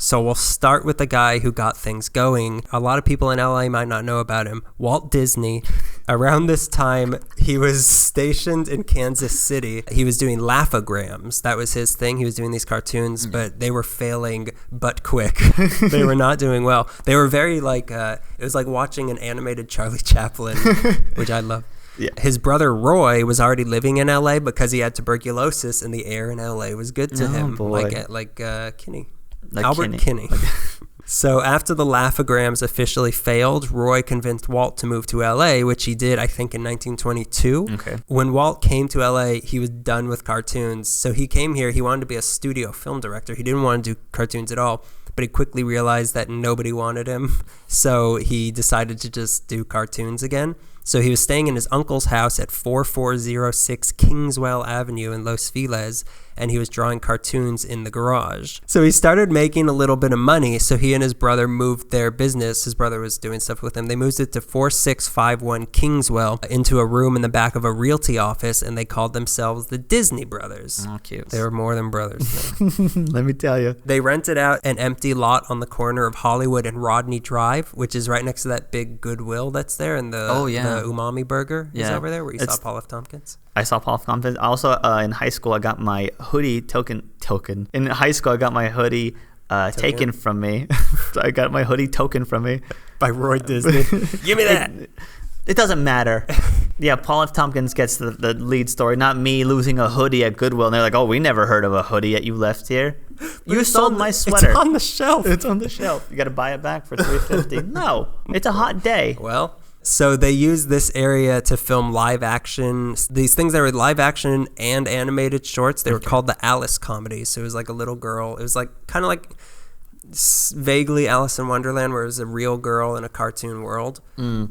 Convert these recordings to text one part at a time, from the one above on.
So we'll start with the guy who got things going. A lot of people in LA might not know about him. Walt Disney. Around this time, he was stationed in Kansas City. He was doing laugh-o-grams. That was his thing. He was doing these cartoons, but they were failing but quick. They were not doing well. They were very it was like watching an animated Charlie Chaplin, which I love. Yeah. His brother Roy was already living in LA because he had tuberculosis and the air in LA was good to him. Boy. Like Kinney. Like Albert Kinney. So after the laugh-o-grams officially failed, Roy convinced Walt to move to LA, which he did, I think, in 1922. Okay. When Walt came to LA, he was done with cartoons. So he came here. He wanted to be a studio film director. He didn't want to do cartoons at all. But he quickly realized that nobody wanted him. So he decided to just do cartoons again. So he was staying in his uncle's house at 4406 Kingswell Avenue in Los Feliz, and he was drawing cartoons in the garage. So he started making a little bit of money, so he and his brother moved their business. His brother was doing stuff with him. They moved it to 4651 Kingswell into a room in the back of a realty office, and they called themselves the Disney Brothers. Oh, cute. They were more than brothers. Let me tell you. They rented out an empty lot on the corner of Hollywood and Rodney Drive, which is right next to that big Goodwill that's there, and the Umami Burger is over there, where you saw Paul F. Tompkins. I saw Paul F. Tompkins. Also, in high school, I got my hoodie token. In high school, I got my hoodie taken from me. I got my hoodie token from me. By Roy Disney. Give me that. It doesn't matter. Yeah, Paul F. Tompkins gets the lead story, not me losing a hoodie at Goodwill. And they're like, oh, we never heard of a hoodie yet you left here. You sold my sweater. It's on the shelf. It's on the shelf. You got to buy it back for $3.50. No, it's a hot day. Well, so they used this area to film live action. These things that were live action and animated shorts, they were called the Alice comedies. So it was like a little girl. It was like kind of like vaguely Alice in Wonderland, where it was a real girl in a cartoon world.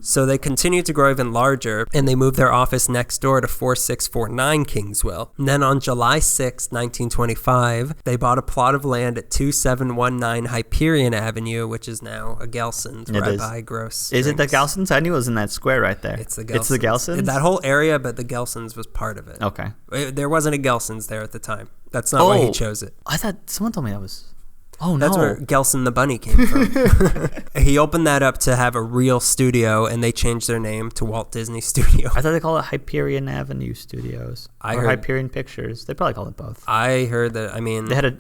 So they continued to grow even larger, and they moved their office next door to 4649 Kingswell. And then on July 6, 1925, they bought a plot of land at 2719 Hyperion Avenue, which is now a Gelson's, where I buy gross Is drinks. it the Gelson's? I knew it was in that square right there. It's the Gelson's. It's the Gelson's? That whole area, but the Gelson's was part of it. Okay. There wasn't a Gelson's there at the time. That's not why he chose it. I thought someone told me that was... Oh, no. That's where Gelson the Bunny came from. He opened that up to have a real studio, and they changed their name to Walt Disney Studio. I thought they called it Hyperion Avenue Studios. Or Hyperion Pictures. They probably called it both. I heard that,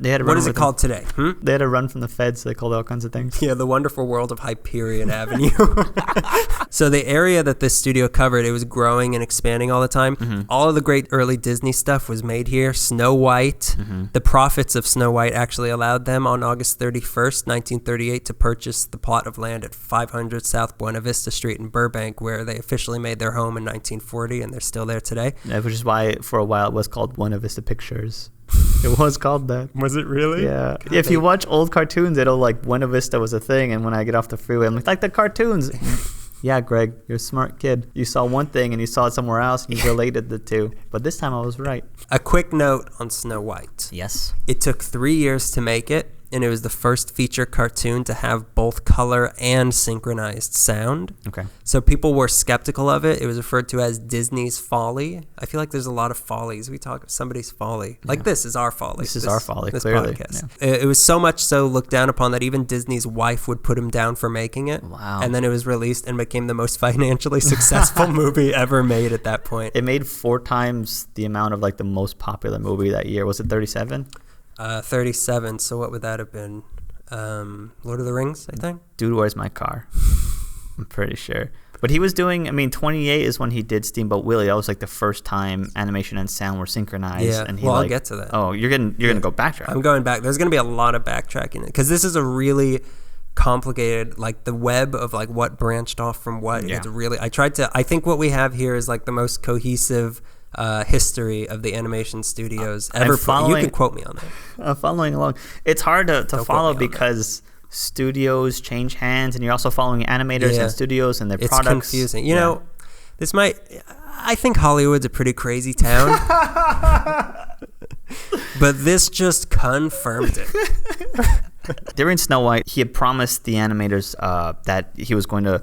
They had a what is it called today? They had a run from the feds, so they called it all kinds of things. Yeah, the wonderful world of Hyperion Avenue. So the area that this studio covered, it was growing and expanding all the time. Mm-hmm. All of the great early Disney stuff was made here. Snow White. Mm-hmm. The profits of Snow White actually allowed them on August 31st, 1938, to purchase the plot of land at 500 South Buena Vista Street in Burbank, where they officially made their home in 1940, and they're still there today. Yeah, which is why for a while it was called Buena Vista Pictures. It was called that. Was it really? Yeah. God, if you watch old cartoons, it'll like Buena Vista was a thing, and when I get off the freeway, I'm like the cartoons. Yeah, Greg, you're a smart kid. You saw one thing and you saw it somewhere else, and you related the two. But this time I was right. A quick note on Snow White. Yes. It took 3 years to make it, and it was the first feature cartoon to have both color and synchronized sound. Okay. So people were skeptical of it. It was referred to as Disney's folly. I feel like there's a lot of follies. We talk somebody's folly. Like this is our folly. This is our folly, this clearly. Podcast. Yeah. It was so much so looked down upon that even Disney's wife would put him down for making it. Wow. And then it was released and became the most financially successful movie ever made at that point. It made 4 times the amount of like the most popular movie that year. Was it 37? 37. So what would that have been? Lord of the Rings, I think. Dude, Where's My Car? I'm pretty sure. But he was doing, 28 is when he did Steamboat Willie. That was like the first time animation and sound were synchronized. Yeah, and I'll get to that. Oh, you're gonna go backtrack. I'm going back. There's going to be a lot of backtracking because this is a really complicated, like the web of like what branched off from what. Yeah. It's really, I think what we have here is like the most cohesive history of the animation studios ever. You can quote me on that. I'm following along. It's hard to follow because studios change hands, and you're also following animators and studios and their products. It's confusing. You know, I think Hollywood's a pretty crazy town. But this just confirmed it. During Snow White, he had promised the animators that he was going to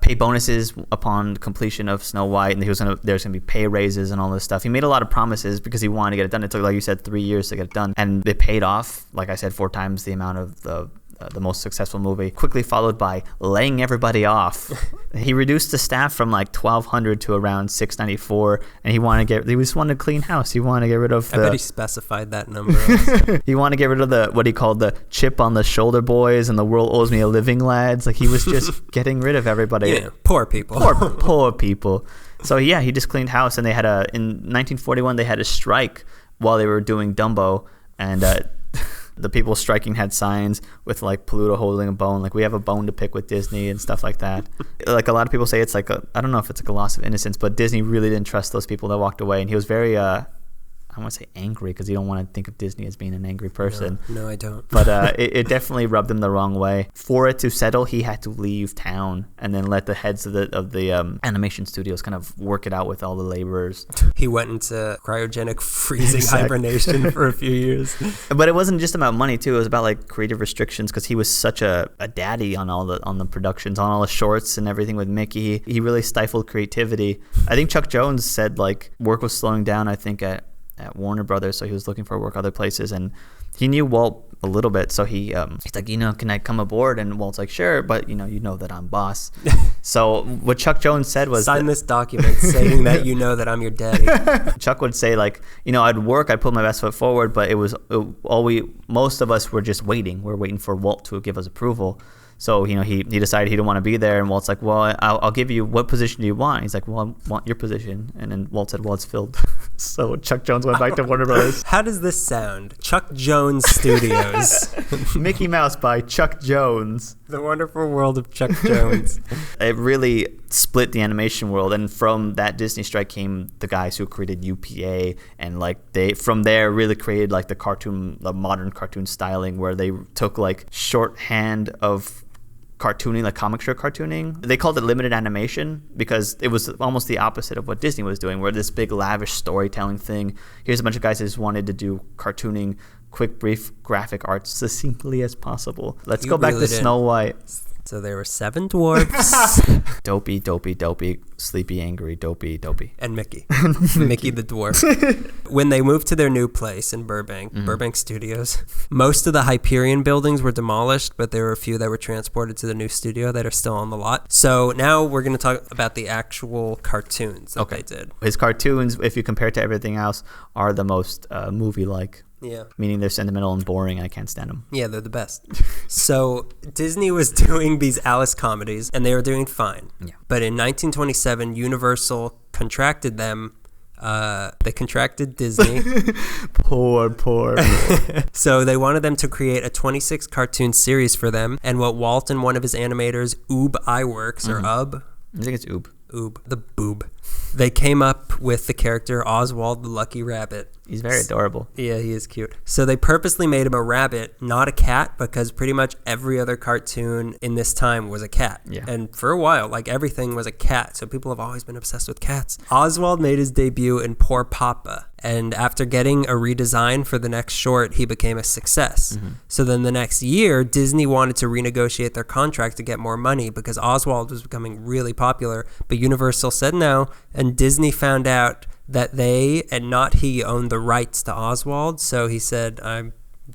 pay bonuses upon completion of Snow White, and there's going to be pay raises and all this stuff. He made a lot of promises because he wanted to get it done. It took, like you said, 3 years to get it done, and it paid off. Like I said, 4 times the amount of the the most successful movie, quickly followed by laying everybody off. He reduced the staff from like 1,200 to around 694, and he just wanted to clean house. He wanted to get rid of I bet he specified that number also. He wanted to get rid of what he called the chip on the shoulder boys and the world owes me a living lads. Like, he was just getting rid of everybody. Yeah, poor people. Poor people. So yeah, he just cleaned house, and in 1941 they had a strike while they were doing Dumbo, and the people striking had signs with like Pluto holding a bone, like, we have a bone to pick with Disney and stuff like that. Like, a lot of people say it's like I don't know if it's like a loss of innocence, but Disney really didn't trust those people that walked away, and he was very I don't want to say angry, because you don't want to think of Disney as being an angry person. No, I don't. But it definitely rubbed him the wrong way. For it to settle, he had to leave town and then let the heads of the animation studios kind of work it out with all the laborers. He went into cryogenic freezing hibernation for a few years. But it wasn't just about money too. It was about like creative restrictions, because he was such a daddy on the productions, on all the shorts and everything with Mickey. He really stifled creativity. I think Chuck Jones said like work was slowing down, I think, at Warner Brothers, so he was looking for work other places, and he knew Walt a little bit, so he's like, can I come aboard? And Walt's like, sure, but you know that I'm boss. So what Chuck Jones said was, sign this document saying that you know that I'm your daddy. Chuck would say like, I'd put my best foot forward, but most of us were just waiting. We're waiting for Walt to give us approval. So, he decided he didn't want to be there, and Walt's like, well, I'll give you, what position do you want? He's like, well, I want your position. And then Walt said, well, it's filled. So Chuck Jones went back to Warner Brothers. How does this sound? Chuck Jones Studios. Mickey Mouse by Chuck Jones. The Wonderful World of Chuck Jones. It really split the animation world, and from that Disney strike came the guys who created UPA, and like they from there really created like the modern cartoon styling, where they took like shorthand of cartooning, like comic strip cartooning. They called it limited animation because it was almost the opposite of what Disney was doing, where this big lavish storytelling thing. Here's a bunch of guys that just wanted to do cartooning, quick, brief graphic arts succinctly as possible. Let's go back to Snow White. So there were 7 dwarfs. Dopey, sleepy, angry, dopey. And Mickey. Mickey the dwarf. When they moved to their new place in Burbank, Burbank Studios, most of the Hyperion buildings were demolished, but there were a few that were transported to the new studio that are still on the lot. So now we're going to talk about the actual cartoons that they did. His cartoons, if you compare it to everything else, are the most movie-like. Yeah. Meaning they're sentimental and boring. I can't stand them. Yeah, they're the best. So Disney was doing these Alice comedies, and they were doing fine. Yeah. But in 1927, Universal contracted them. They contracted Disney. Poor. So they wanted them to create a 26 cartoon series for them. And what Walt and one of his animators, Ub Iwerks, or Ub? I think it's Ub. The boob. They came up with the character Oswald the Lucky Rabbit. He's very adorable. Yeah, he is cute. So they purposely made him a rabbit, not a cat, because pretty much every other cartoon in this time was a cat. Yeah. And for a while, like everything was a cat. So people have always been obsessed with cats. Oswald made his debut in Poor Papa. And after getting a redesign for the next short, he became a success. So then the next year, Disney wanted to renegotiate their contract to get more money because Oswald was becoming really popular. But Universal said no, and Disney found out that they and not he owned the rights to Oswald. So he said, I'm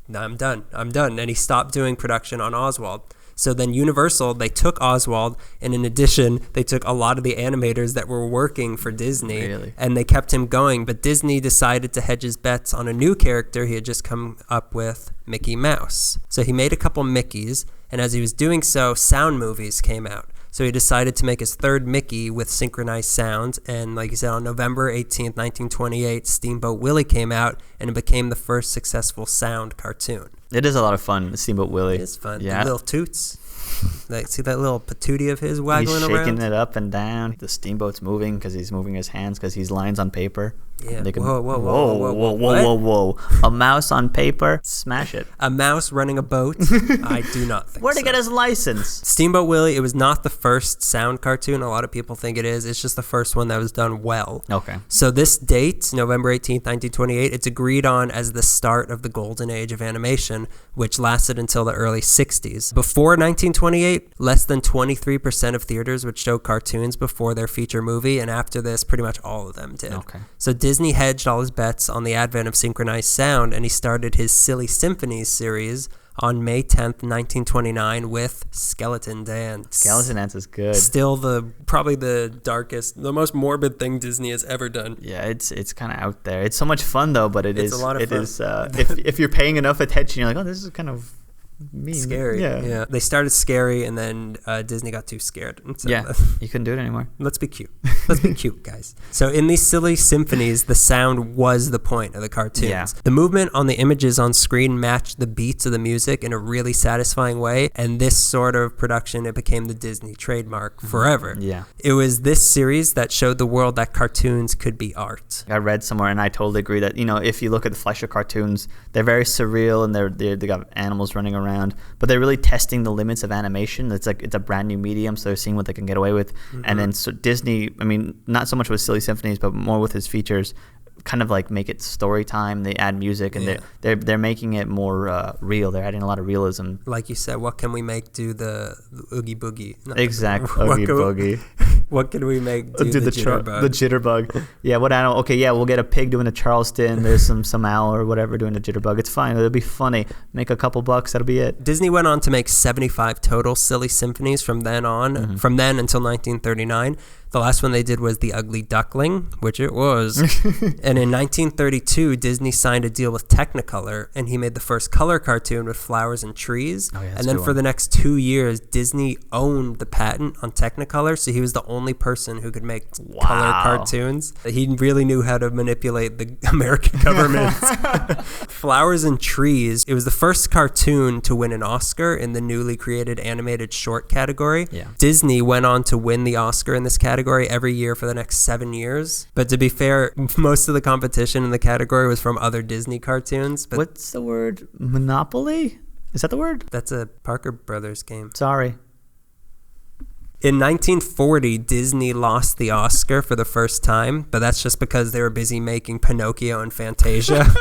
done. And he stopped doing production on Oswald. So then Universal, they took Oswald, and in addition, they took a lot of the animators that were working for Disney, and they kept him going. But Disney decided to hedge his bets on a new character he had just come up with, Mickey Mouse. So he made a couple Mickeys, and as he was doing so, sound movies came out. So he decided to make his third Mickey with synchronized sounds, and like you said, on November 18th, 1928, Steamboat Willie came out, and it became the first successful sound cartoon. It is a lot of fun, Steamboat Willie. It is fun. Yeah. The little toots. Like, see that little patootie of his waggling around? He's shaking it up and down. The steamboat's moving because he's moving his hands because he's lines on paper. Yeah. Whoa. A mouse on paper? Smash it. A mouse running a boat? I do not think Where'd he so. get his license? Steamboat Willie, it was not the first sound cartoon. A lot of people think it is. It's just the first one that was done well. Okay. So this date, November 18th, 1928, it's agreed on as the start of the golden age of animation, which lasted until the early 60s. Before 1928, less than 23% of theaters would show cartoons before their feature movie, and after this, pretty much all of them did. Okay. So Disney hedged all his bets on the advent of synchronized sound, and he started his Silly Symphonies series on May 10th, 1929 with Skeleton Dance. Skeleton Dance is good. Still probably the darkest, the most morbid thing Disney has ever done. Yeah, it's kind of out there. It's so much fun though, but it's a lot of fun. If you're paying enough attention, you're like, oh, this is kind of mean. Scary. Yeah. They started scary, and then Disney got too scared. So you couldn't do it anymore. Let's be cute. Let's be cute, guys. So in these silly symphonies, the sound was the point of the cartoons. Yeah. The movement on the images on screen matched the beats of the music in a really satisfying way, and this sort of production, it became the Disney trademark forever. Yeah. It was this series that showed the world that cartoons could be art. I read somewhere, and I totally agree that, if you look at the Fleischer cartoons, they're very surreal, and they got animals running around, but they're really testing the limits of animation. It's a brand new medium, so they're seeing what they can get away with. And then so Disney, not so much with silly symphonies, but more with his features, kind of like make it story time. They add music, and they're making it more real. They're adding a lot of realism. Like you said, what can we make do the Oogie Boogie? Exactly, Oogie Boogie. What can we make do the Jitterbug? The Jitterbug. Yeah, what animal? Okay, yeah, we'll get a pig doing a Charleston. There's some owl or whatever doing a Jitterbug. It's fine. It'll be funny. Make a couple bucks. That'll be it. Disney went on to make 75 total silly symphonies from then on, from then until 1939. The last one they did was The Ugly Duckling, which it was. And in 1932, Disney signed a deal with Technicolor, and he made the first color cartoon with flowers and trees. Oh, yeah, and then for the next 2 years, Disney owned the patent on Technicolor, so he was the only person who could make color cartoons. He really knew how to manipulate the American government. Flowers and Trees, it was the first cartoon to win an Oscar in the newly created animated short category. Yeah. Disney went on to win the Oscar in this category every year for the next 7 years. But to be fair, most of the competition in the category was from other Disney cartoons. But what's the word? Monopoly? Is that the word? That's a Parker Brothers game. Sorry. In 1940, Disney lost the Oscar for the first time, but that's just because they were busy making Pinocchio and Fantasia.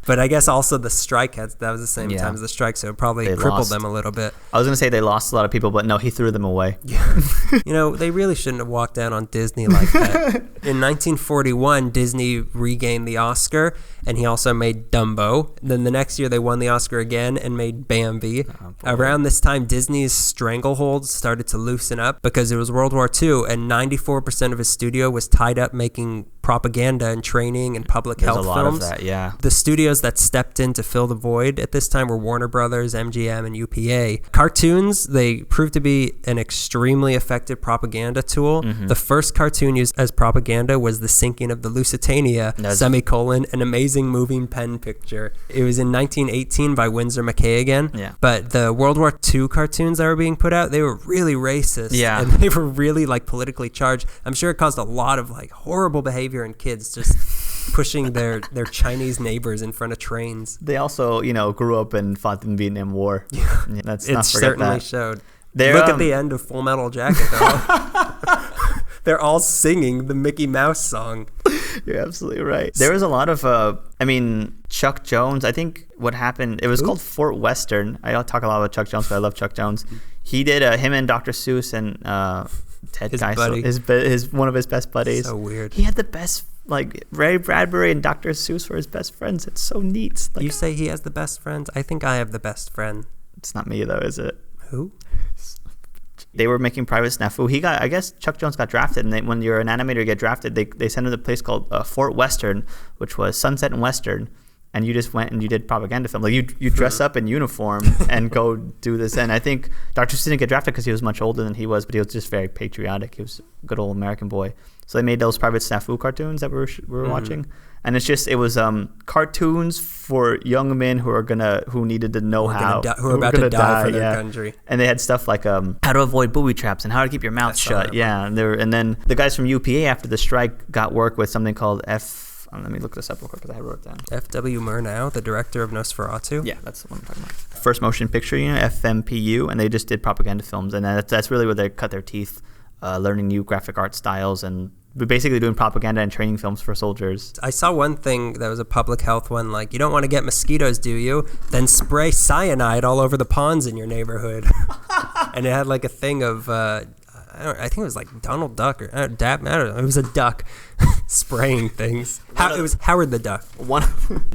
But I guess also the strike that was the same time as the strike, so it probably crippled them a little bit. I was going to say they lost a lot of people, but no, he threw them away. Yeah. They really shouldn't have walked down on Disney like that. In 1941, Disney regained the Oscar, and he also made Dumbo. Then the next year, they won the Oscar again and made Bambi. Around this time, Disney's stranglehold started to loosen up because it was World War II, and 94% of his studio was tied up making propaganda and training and public health films. There's a lot of that, yeah. The studios that stepped in to fill the void at this time were Warner Brothers, MGM, and UPA. Cartoons, they proved to be an extremely effective propaganda tool. The first cartoon used as propaganda was The Sinking of the Lusitania, an amazing moving pen picture. It was in 1918 by Winsor McKay again. Yeah. But the World War II cartoons that were being put out, they were really racist. Yeah. And they were really politically charged. I'm sure it caused a lot of horrible behavior in kids, just pushing their Chinese neighbors in front of trains. They also, grew up and fought in the Vietnam War. Yeah. Let's not forget that. It certainly showed. Look at the end of Full Metal Jacket, though. They're all singing the Mickey Mouse song. You're absolutely right. There was a lot of, Chuck Jones. I think what happened, it was called Fort Western. I talk a lot about Chuck Jones, but I love Chuck Jones. He did him and Dr. Seuss and Ted Geisel, one of his best buddies. So weird. He had the best, Ray Bradbury and Dr. Seuss were his best friends. It's so neat. You say he has the best friends? I think I have the best friend. It's not me, though, is it? Who? They were making Private Snafu. I guess Chuck Jones got drafted, and when you're an animator, you get drafted. They sent him to a place called Fort Western, which was Sunset and Western, and you just went and you did propaganda film. You dress up in uniform and go do this. And I think Dr. Seuss didn't get drafted because he was much older than he was, but he was just very patriotic. He was a good old American boy. So they made those Private Snafu cartoons that we were watching. And it was cartoons for young men who needed to know who are about to die for their country. And they had stuff like how to avoid booby traps and how to keep your mouth shut. Yeah, and then the guys from UPA after the strike got work with something called let me look this up real quick because I wrote it down. F.W. Murnau, the director of Nosferatu. Yeah, that's the one I'm talking about. First motion picture unit, FMPU, and they just did propaganda films, and that's really where they cut their teeth, learning new graphic art styles and basically doing propaganda and training films for soldiers. I saw one thing that was a public health one, you don't want to get mosquitoes, do you? Then spray cyanide all over the ponds in your neighborhood. And it had a thing of, I think it was Donald Duck or Dap, I don't know, it was a duck. spraying things. It was Howard the Duck.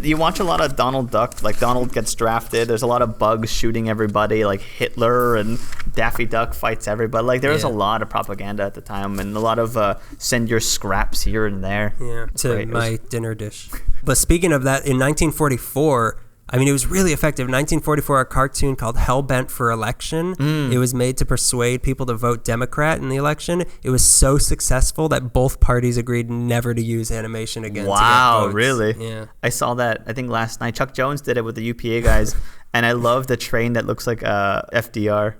You watch a lot of Donald Duck, like Donald gets drafted. There's a lot of bugs shooting everybody, like Hitler, and Daffy Duck fights everybody. Like there was a lot of propaganda at the time, and a lot of send your scraps here and there. Yeah, to my dinner dish. But speaking of that, in 1944, I mean, it was really effective. In 1944, a cartoon called Hellbent for Election. It was made to persuade people to vote Democrat in the election. It was so successful that both parties agreed never to use animation again. Wow, to get votes. really? Yeah. I saw that, I think, last night. Chuck Jones did it with the UPA guys, and I love the train that looks like FDR.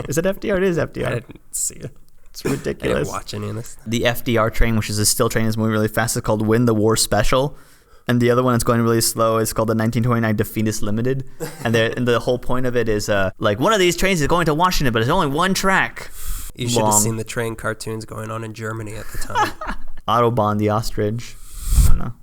Is it FDR? It is FDR. I didn't see it. It's ridiculous. I didn't watch any of this. The FDR train, which is a still train that's moving really fast, is called Win the War Special. And the other one that's going really slow is called the 1929 Defeatist Limited. And the whole point of it is like one of these trains is going to Washington, but it's only one track. You should have seen the train cartoons going on in Germany at the time. Autobahn the ostrich. I don't know.